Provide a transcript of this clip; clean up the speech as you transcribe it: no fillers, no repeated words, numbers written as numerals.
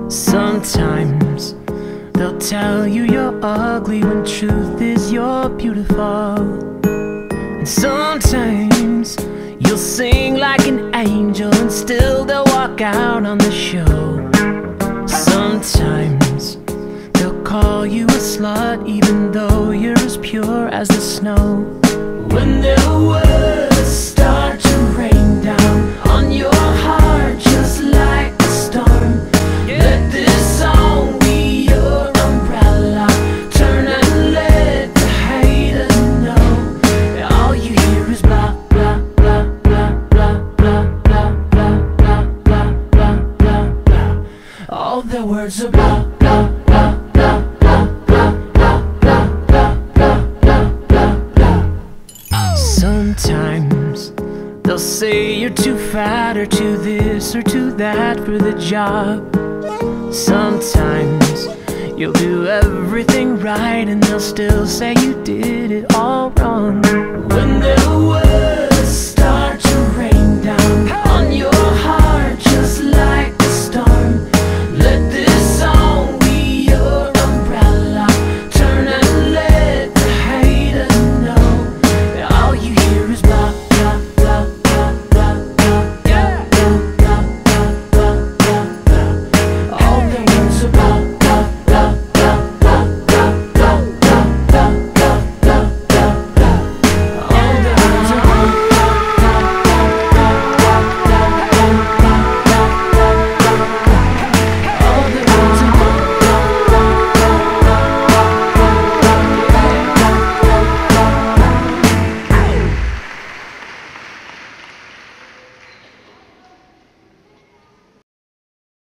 Sometimes they'll tell you you're ugly when truth is you're beautiful. And sometimes you'll sing like an angel and still they'll walk out on the show. Sometimes they'll call you a slut even though you're as pure as the snow. When their words start to rain down on your heart just like a storm, let this song be your umbrella. Turn and let the haters know that all you hear is blah blah blah blah blah blah blah blah blah blah blah blah blah. All their words are blah blah blah blah blah blah blah blah blah blah blah blah. Sometimes they'll say you're too fat or too this or too that for the job. Sometimes you'll do everything right and they'll still say you did it all wrong. When their words start